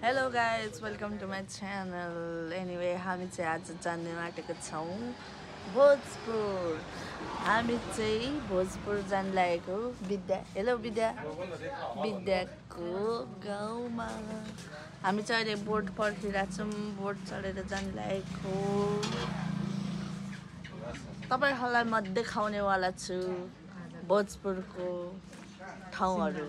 Hello guys, welcome to my channel. Anyway, हामी चाहिँ आज जान्ने आँटेको छौँ भोजपुर। हामी चाहिँ भोजपुर जान लागेको विद्या। हेलो विद्या। विद्याको गाउँमा हामी चाहिँ अहिले बोट पर्खिरहेको छौँ। बोट चढेर जान लागेको। तपाईहरुलाई म देखाउनेवाला छु भोजपुरको ठाउँहरू।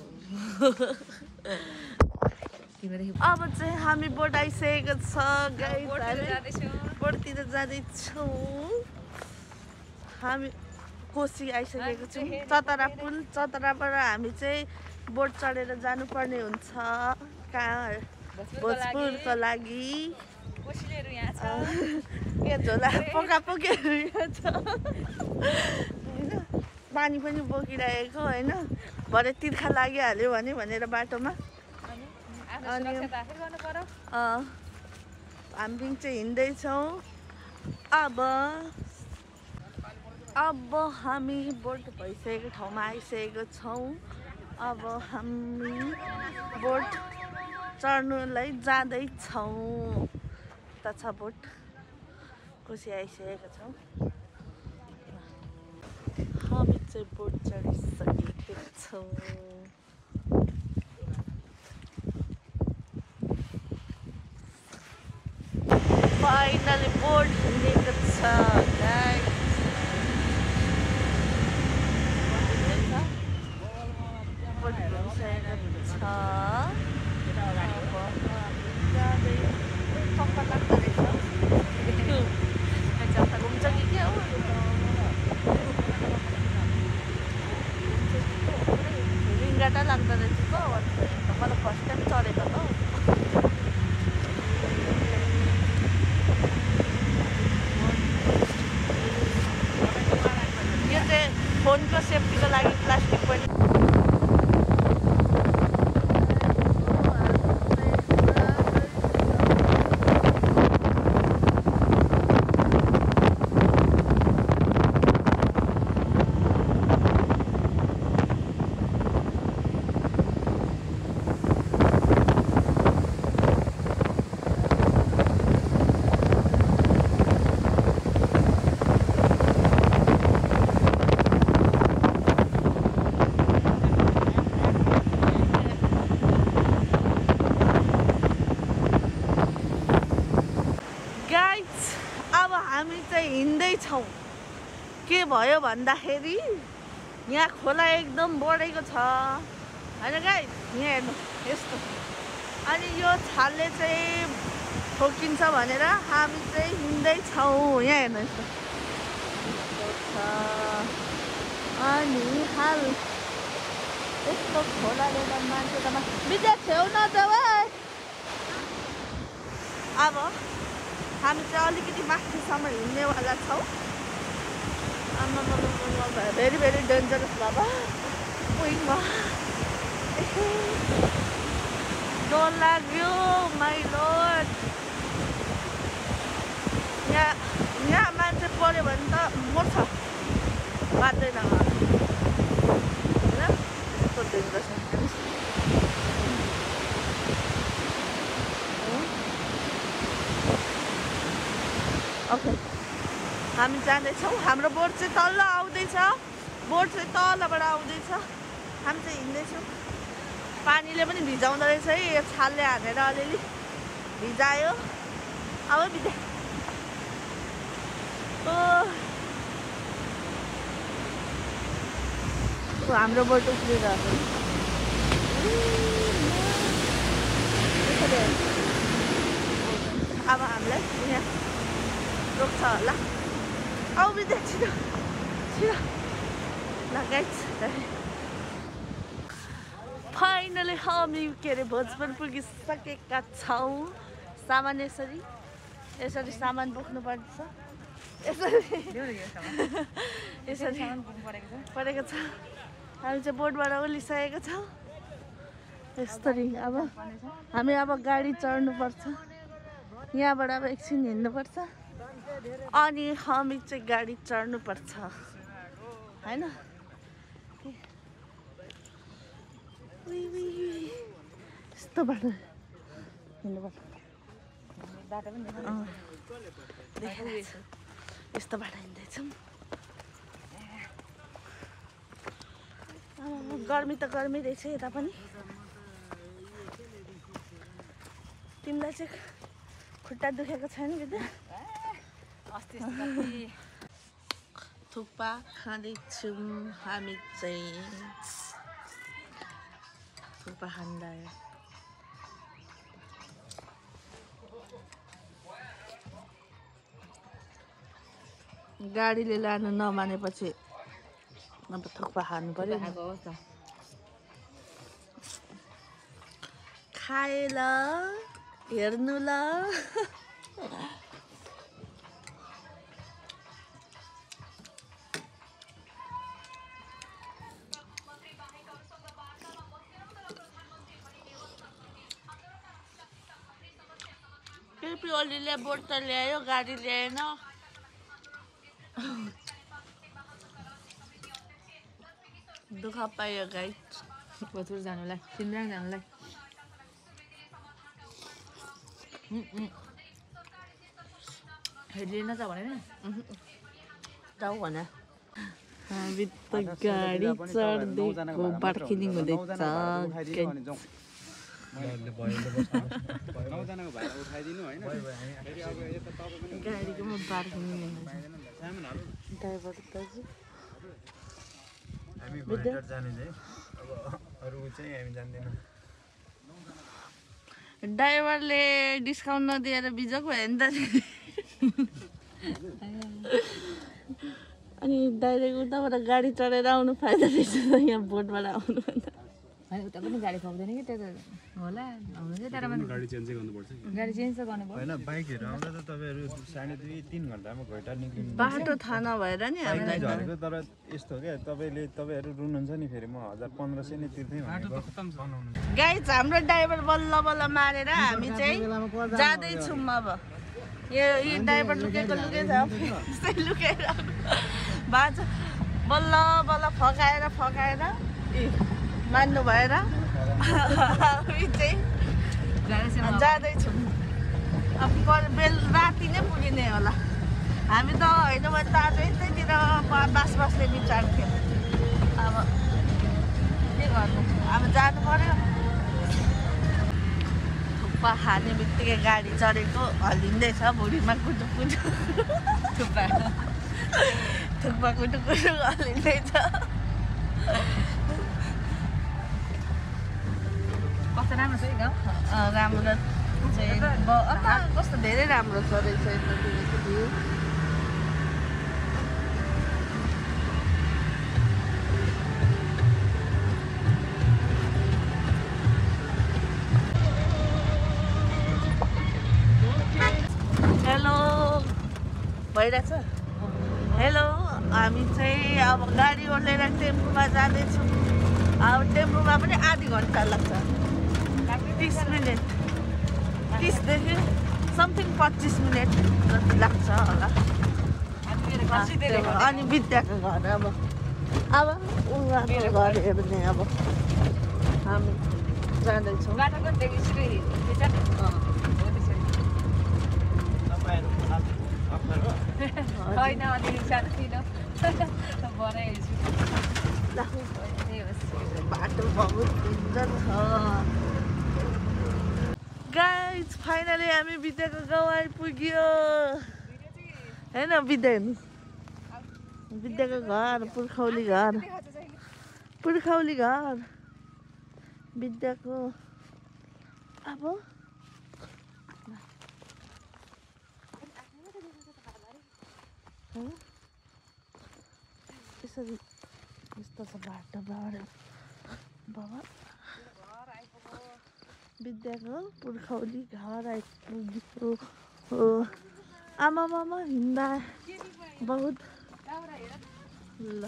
अब चाहिँ हामी बोट आइसकेको छ गाइस। बोटतिर जाँदैछौँ। हामी कोसी आइसकेको छौँ। चतरा पुल, चतराबाट हामी चाहिँ बोट चढेर जानुपर्ने हुन्छ कहाँ भोजपुरको लागि। यहाँ झोला पोकापोकीहरू यहाँ छ होइन, पानी पनि बोकिरहेको होइन। भरे तिर्खा लागिहाल्यो भने भनेर बाटोमा अनि हामी चाहिँ हिँड्दैछौँ। अब हामी बोट भइसकेको ठाउँमा आइसकेको छौँ। अब हामी बोट चढ्नुलाई जाँदैछौँ। त छ बोट कोसी आइसकेको छौँ। हामी चाहिँ बोट चढिसकेको छौँ। फाइनली बोट हिँडेको छ गाइस। बोट हिँडिसकेको छ। चक्कर लाग्दो रहेछ। घुम्छ कि के हो? रिङ्गाटा लाग्दो रहेछ त। म त फर्स्ट टाइम चढेको त। यो चाहिँ फोनको सेफ्टीको लागि प्लास्टिक पनि। अब हामी चाहिँ हिँड्दैछौँ। के भयो भन्दाखेरि यहाँ खोला एकदम बढेको छ होइन गाइस। यहाँ हेर्नु यस्तो। अनि यो छालले चाहिँ ठोकिन्छ भनेर हामी चाहिँ हिँड्दैछौँ। यहाँ हेर्नु यस्तो छ। अनि हाल यस्तो खोलाले त मान्छे त विद्या छेउ नजाऊ। अब हामी चाहिँ अलिकति माथिसम्म हिँड्नेवाला छौँ। भेरी भेरी डेन्जरस बाबा। उइमा डर लाग्यो माइ लर्ड। यहाँ मान्छे पऱ्यो भने त मर्छ। बाँच्दैन होइन, यस्तो डेन्जरस। ओके हामी जाँदैछौँ। हाम्रो बोट चाहिँ तल आउँदैछ। बोट चाहिँ तलबाट आउँदैछ। हामी चाहिँ हिँड्दैछौँ। पानीले पनि भिजाउँदो रहेछ है। यो छालले हानेर अलिअलि भिजायो। अब भिजा हाम्रो बोट उफ्रिरहेको। अब हामीलाई यहाँ रोक्छ होला। आऊ विद्या छिटो छिटो ल गाइस। फाइनली हामी के अरे भोजपुर पुगिसकेका छौँ। सामान यसरी सामान बोक्नुपर्छ। यसरी परेको छ। हामी चाहिँ बोटबाट उलिसकेको छौँ यस्तरी। अब हामी गाडी चढ्नुपर्छ। यहाँबाट अब एकछिन हिँड्नुपर्छ। अनि हामी चाहिँ गाडी चढ्नुपर्छ होइन। यस्तो बाटो हिँड्नुपर्छ यस्तो बाटो हिँड्दैछौँ गर्मी त गर्मी रहेछ यता पनि तिमीलाई चाहिँ खुट्टा दुखेको छैन बिदा थुक्पा खाँदैछौँ हामी चाहिँ थुक्पा खाँदा गाडीले लानु नमानेपछि अब थुक्पा खानु पर्यो खाए ल हेर्नु ल कृपी ओलीले बोट त ल्यायो गाडी ल्याएन दुःख पायो गाई बथुर जानुलाई सिमराङ जानुलाई हेरिएन त भनेन जाऊ भने हामी त गाडी चढ्दैको बार्किनिङ हुँदैछ गाडीकोमा बार्किनिङ ड्राइभर दाजु हामी भोलिटार जाने चाहिँ अब अरू चाहिँ हामी जान्दैनौँ ड्राइभरले डिस्काउन्ट नदिएर बिजोक भयो नि त अनि डाइरेक्ट उताबाट गाडी चढेर आउनु फाइदा रहेछ यहाँ बोटबाट आउनु भन्दा होइन उता पनि गाडी पाउँदैन कि त्यो त होला आउनु चाहिँ तर गाडी चेन्जै गर्नुपर्छ गाडी चेन्ज त गर्नुपर्छ होइन बाइकहरू आउँदा त तपाईँहरू 2.5-3 घन्टामा घोइटा निक्लिनु बाटो थाहा नभएर नि हामीलाई झरेको तर यस्तो क्या तपाईँहरू रुनुहुन्छ नि फेरि म 1500 नै तिर्दै भनेको बनाउनु गाइज हाम्रो ड्राइभर बल्ल बल्ल मारेर हामी चाहिँ जाँदैछौँ अब यो ड्राइभर लुकेको छ लुकेर बाज बल्ल बल्ल फकाएर मान्नु भएर हामी चाहिँ जाँदैछौँ अब राति नै पुगिने होला हामी त होइन भने त आज यतैतिर बासले बिचार्थ्यौँ अब के गर्नु अब जानु पर्यो थुक्पा खाने बित्तिकै गाडी चढेको हल्लिँदैछ भुँडीमा कुटुक थुक्पा कुटुक हल्लिँदैछ कस्तो राम्रो छ है गाउँ राम्रो चाहिँ कस्तो धेरै राम्रो छ रहेछ यतातिरको भ्यू हेलो भइरहेछ हेलो हामी चाहिँ अब गाडी ओर्लेर टेम्पोमा जाँदैछौँ अब टेम्पोमा पनि आधी घन्टा लाग्छ 30 मिनट 30देखि समथिङ 25 मिनट जति लाग्छ होला अनि विद्याको घर अब उहाँको घर हेर्ने अब हामी जाँदैछौँ होइन अलिक सानोतिनो बनाइहेर्छु बाटो बहुत सुन्दर छ गाइज फाइनली हामी विद्याको गाउँ आइपुग्यो होइन विद्या हेर्नु विद्याको घर पुर्खौली घर विद्याको अब यसरी यस्तो छ बाटो बाबा विद्याको पुर्खौली घर आइपुग्यो हो आमा हिँड्दा बहुत ल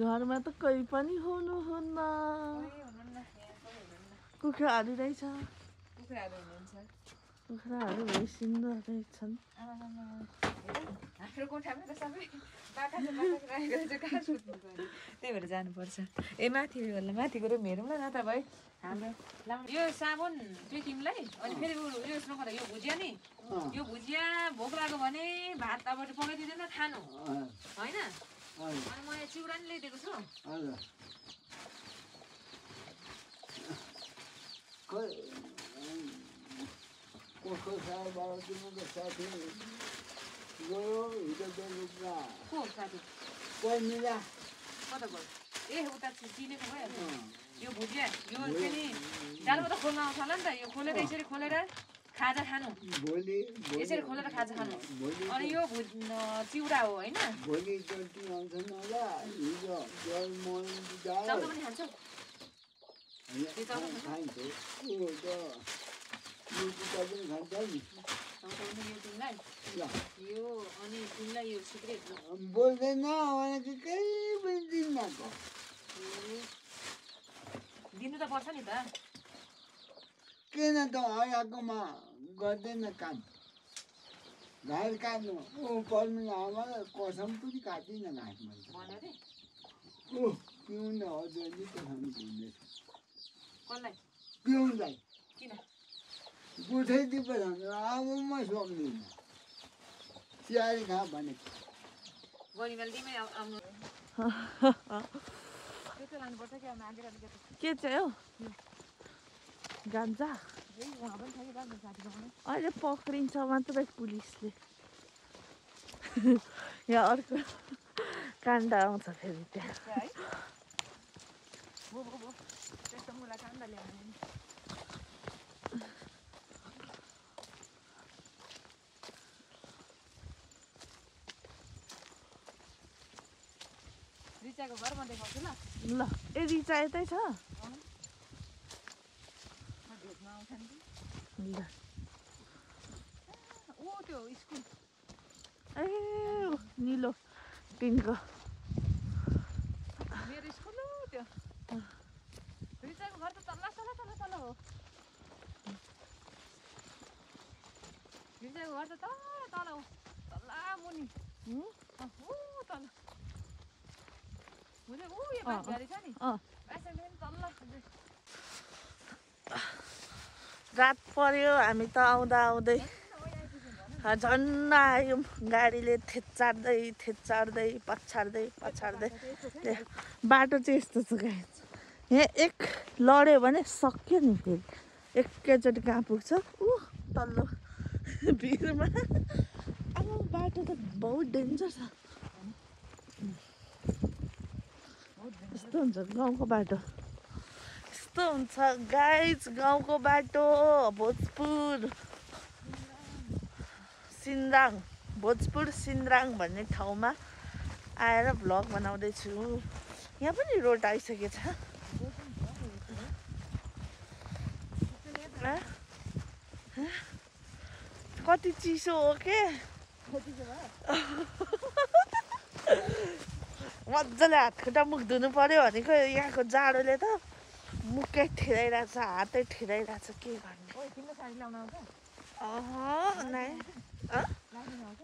घरमा त कोही पनि हुनुहुन्न कुखुराहरू रहेछ कुखुराहरू भइसिँदो रहेछन्। हाम्रो कोठामा त सबै बाटा राखेको रहेछ, कहाँ सुत्नु पर्यो, त्यही भएर जानुपर्छ। ए माथिको रुम हेरौँ न त भाइ हाम्रो। यो साबुन चाहिँ तिमीलाई, अनि फेरि यो सुन यो भुजिया नि, यो भुजिया भोक लाग्यो भने भात अब पकाइदिँदैन खानु होइन। अनि मैले चिउरा नि ल्याइदिएको छु। ए उता चिनेको भइहाल्छ। यो भुजिया यो चाहिँ नि डालमा त खोल्न आउँछ होला नि त, यो खोलेर यसरी खोलेर खाजा खानु, यसरी खोलेर खाजा खानु। अनि यो चिउरा हो होइन। चाउरो पनि खान्छौ? यो अनि तिमीलाई यो सिक्रेट बोल्दैन भनेको केही पनि दिन्नको दिनु त पर्छ नि त। किन त अगाकोमा गर्दैन काम, घाँस काट्नु ऊ पर्नु आमा कसम पनि काटिन घाँस मैले पिउन हजुरले त खानु हुँदैछ। कसलाई? पिउनलाई किन? गुठाइदिए पो अब म सक्दिनँ, चियारी खा भनेको। गरिबलदीमै आउनु त्यो लानुपर्छ कि मागेर के चाहिँ हो गान्जा? उहाँ पनि छ कि राम्रो साथी अहिले पक्रिन्छ मात्रै पुलिसले। यहाँ अर्को काण्ड आउँछ फेरि त्यहाँ। है त्यस्तो मुला काण्ड ल्याउने नि। रिचाको घर म देखाउँछु ल। ल ए रिचा यतै छ? भेट्न आउँछ नि। ल ऊ त्यो स्कुल ए निलो टिनको मेरो स्कुल हो त्यो। रिचाको घर त तल्ला हो। रिचाको घर त तल हो, तल्ला मुनि तल बुझ्यो। ऊ यो बाटो छ नि, तल्ला रात पर्यो, हामी त आउँदा आउँदै झन् आयौँ। गाडीले थेचार्दै पछार्दै बाटो चाहिँ यस्तो छ गाइस। यहाँ एक लड्यो भने सक्यो नि, फेरि एकैचोटि कहाँ पुग्छ ऊ तल्लो भिरमा। अब बाटो त बहुत डेन्जर छ। यस्तो हुन्छ गाउँको बाटो, यस्तो हुन्छ गाइस गाउँको बाटो। भोजपुर सिन्द्राङ भन्ने ठाउँमा आएर भ्लग बनाउँदैछु। यहाँ पनि रोड आइसकेको छ। कति चिसो हो के मजाले हात खुट्टा मुख धुनु पर्यो भनेको यहाँको जाडोले त मुखै ठिराइरहेछ, हातै ठिराइरहेछ। के गर्ने?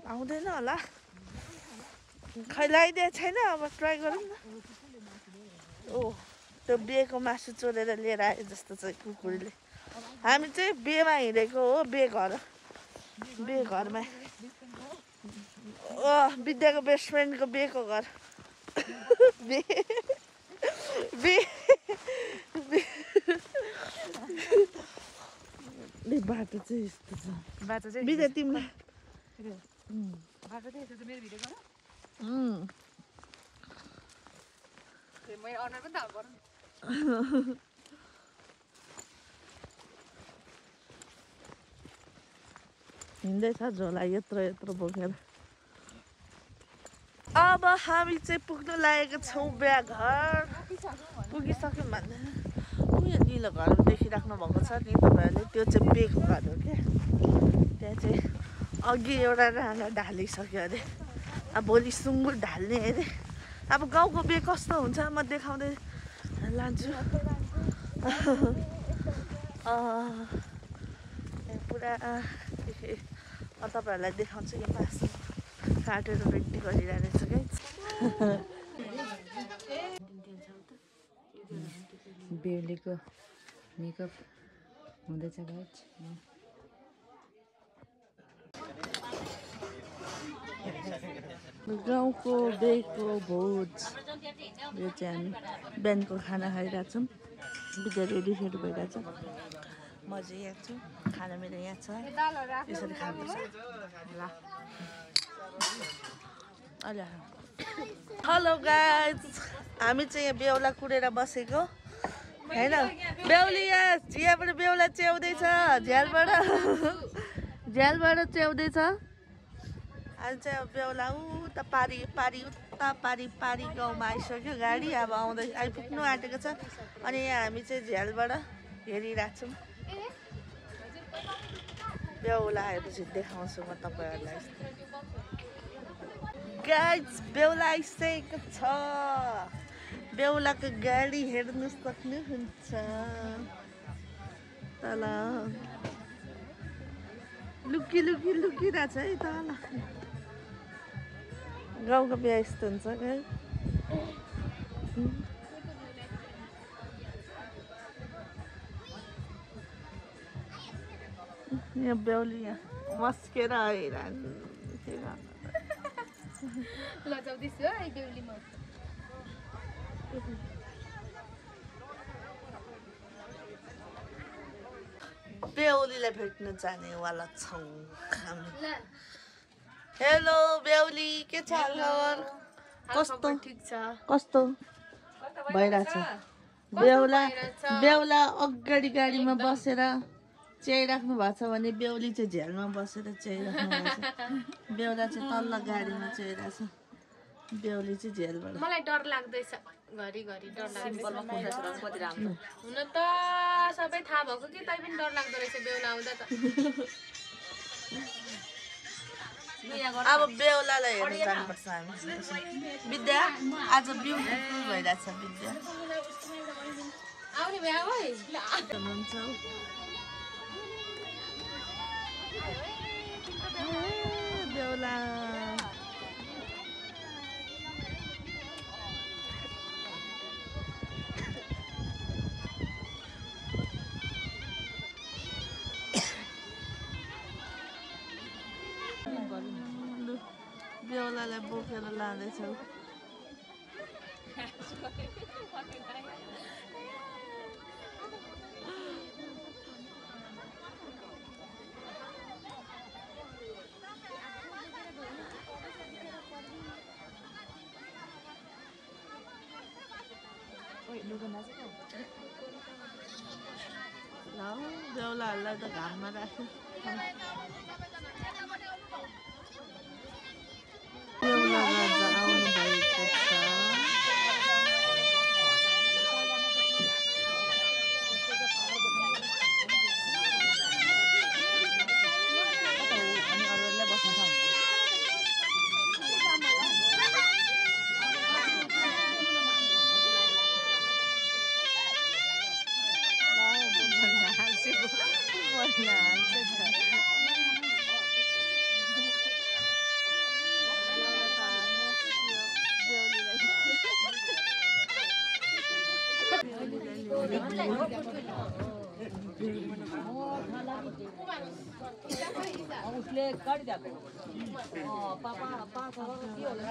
आउँदैन होला, खै लगाइदिएको छैन। अब ट्राई गरौँ न। ओ त्यो बिहेको मासु चोरेर लिएर आयो जस्तो छ कुकुरले। हामी चाहिँ बिहेमा हिँडेको हो, बिहे घरमा। विद्याको बेस्ट फ्रेन्डको बिहेको घर। बाटो चाहिँ यस्तो छ। बाटो चाहिँ विद्या तिमीलाई बाटो चाहिँ यस्तो छ। मेरो भिडियो गर मैले अर्डर पनि त गरौँ। हिँड्दैछ झोला यत्रो बोकेर। अब हामी चाहिँ पुग्नु लागेको छौँ बिहा घर। पुगिसक्यौँ भन्दा उयो निलो घर देखिराख्नु भएको छ नि तपाईँहरूले, त्यो चाहिँ बिहेको घर हो क्या। त्यहाँ चाहिँ अघि एउटा राँगा ढालिसक्यो अरे, अब भोलि सुँगुर ढाल्ने अरे। अब गाउँको बिहे कस्तो हुन्छ म देखाउँदै लान्छु। पुरा तपाईँहरूलाई देखाउँछु यो मासु काटेर रेडी गरिरहेको रहेछ गाइस बेहुलीको मेकअप हुँदैछ गाइस गाउँको बेको भोज यो चाहिँ हामी बिहानको खाना खाइरहेको छौँ विद्या रेडी सेडी भइरहेछ म चाहिँ यहाँ छु खाना मेरो यहाँ छ यसरी खानुपर्छ ल हेलो गाइज हामी चाहिँ यहाँ बेहुला कुरेर बसेको होइन बेहुली यहाँबाट बेहुला च्याउँदैछ झ्यालबाट च्याउँदैछ अहिले चाहिँ अब बेहुला उता पारी उता पारी गाउँमा आइसक्यो गाडी अब आइपुग्नु आँटेको छ अनि यहाँ हामी चाहिँ झ्यालबाट हेरिरहेको छौँ बेहुला आएपछि देखाउँछु म तपाईँहरूलाई गाइज बेहुला आइसकेको छ बेहुलाको गाडी हेर्नु सक्नुहुन्छ तल लुकिरहेछ है तल गाउँको बिहा यस्तो हुन्छ गाई यहाँ बेहुली यहाँ मस्केर लजाउँदैछु है बेहुली म बेहुलीलाई भेट्न जानेवाला छौँ हामी हेलो बेहुली के छ हालखबर कस्तो भइरहेछ बेहुला अगाडि गाडीमा बसेर च्याइराख्नु भएको छ भने बेहुली चाहिँ झ्यालमा बसेर च्याइराख्नु भएको छ बेहुला चाहिँ तल्लो गाडीमा च्याइरहेछ बेहुली चाहिँ झ्यालबाट मलाई डर लाग्दैछ घरिघरि डर लाग्दैछ हुन त सबै थाहा भएको कि तै पनि डर लाग्दो रहेछ बेहुला आउँदा त अब बेहुलालाई हेर्न जानुपर्छ हामी विद्या आज ब्युटिफुल भइरहेछ विद्या आउने भ्या है हुनुहुन्छ बेहुला बेहुलालाई बोकेर लाँदैछौ बेहुलाहरूलाई त घाममा राख्यो बेहुला राजा आउनु भएको छ उसले काटिदिएको पापा के होला